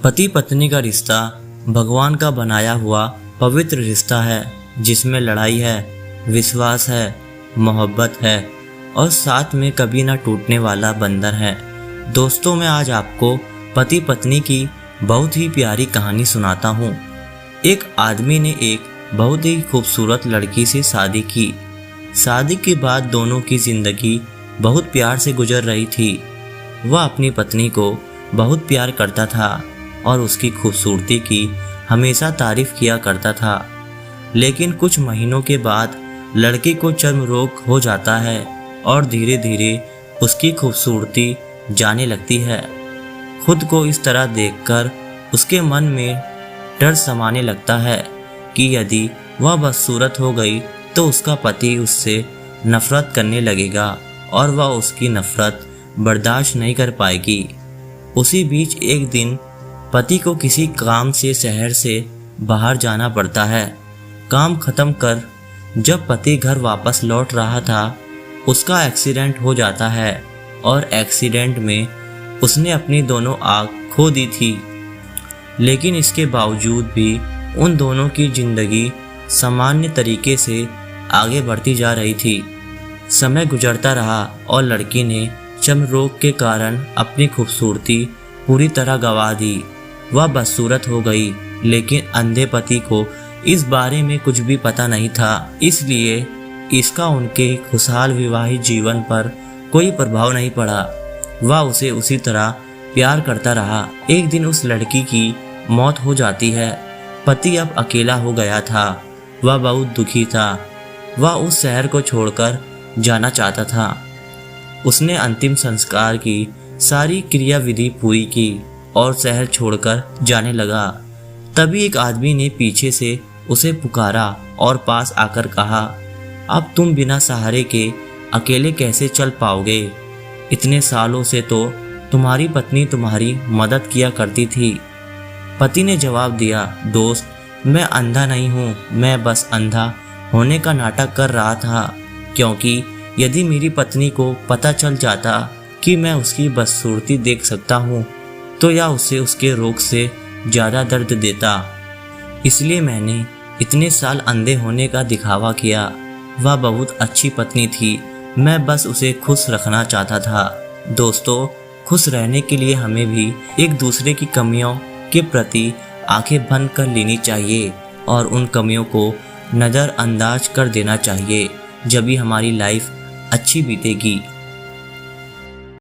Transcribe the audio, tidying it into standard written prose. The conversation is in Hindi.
पति पत्नी का रिश्ता भगवान का बनाया हुआ पवित्र रिश्ता है, जिसमें लड़ाई है, विश्वास है, मोहब्बत है और साथ में कभी ना टूटने वाला बंधन है। दोस्तों, मैं आज आपको पति पत्नी की बहुत ही प्यारी कहानी सुनाता हूँ। एक आदमी ने एक बहुत ही खूबसूरत लड़की से शादी की। शादी के बाद दोनों की जिंदगी बहुत प्यार से गुजर रही थी। वह अपनी पत्नी को बहुत प्यार करता था और उसकी खूबसूरती की हमेशा तारीफ किया करता था। लेकिन कुछ महीनों के बाद लड़के को चर्म रोग हो जाता है और धीरे धीरे उसकी खूबसूरती जाने लगती है। खुद को इस तरह देखकर उसके मन में डर समाने लगता है कि यदि वह बदसूरत हो गई तो उसका पति उससे नफरत करने लगेगा और वह उसकी नफरत बर्दाश्त नहीं कर पाएगी। उसी बीच एक दिन पति को किसी काम से शहर से बाहर जाना पड़ता है। काम खत्म कर जब पति घर वापस लौट रहा था, उसका एक्सीडेंट हो जाता है और एक्सीडेंट में उसने अपनी दोनों आँख खो दी थी। लेकिन इसके बावजूद भी उन दोनों की जिंदगी सामान्य तरीके से आगे बढ़ती जा रही थी। समय गुजरता रहा और लड़की ने चर्म रोग के कारण अपनी खूबसूरती पूरी तरह गंवा दी। वह बदसूरत हो गई, लेकिन अंधे पति को इस बारे में कुछ भी पता नहीं था, इसलिए इसका उनके खुशहाल विवाहित जीवन पर कोई प्रभाव नहीं पड़ा। वह उसे उसी तरह प्यार करता रहा। एक दिन उस लड़की की मौत हो जाती है। पति अब अकेला हो गया था। वह बहुत दुखी था। वह उस शहर को छोड़कर जाना चाहता था। उसने अंतिम संस्कार की सारी क्रिया विधि पूरी की और शहर छोड़कर जाने लगा। तभी एक आदमी ने पीछे से उसे पुकारा और पास आकर कहा, अब तुम बिना सहारे के अकेले कैसे चल पाओगे? इतने सालों से तो तुम्हारी पत्नी तुम्हारी मदद किया करती थी। पति ने जवाब दिया, दोस्त, मैं अंधा नहीं हूँ, मैं बस अंधा होने का नाटक कर रहा था, क्योंकि यदि मेरी पत्नी को पता चल जाता कि मैं उसकी बदसूरती देख सकता हूँ तो यह उसे उसके रोग से ज़्यादा दर्द देता। इसलिए मैंने इतने साल अंधे होने का दिखावा किया। वह बहुत अच्छी पत्नी थी, मैं बस उसे खुश रखना चाहता था। दोस्तों, खुश रहने के लिए हमें भी एक दूसरे की कमियों के प्रति आंखें बंद कर लेनी चाहिए और उन कमियों को नज़रअंदाज कर देना चाहिए। जब भी हमारी लाइफ अच्छी बीतेगी।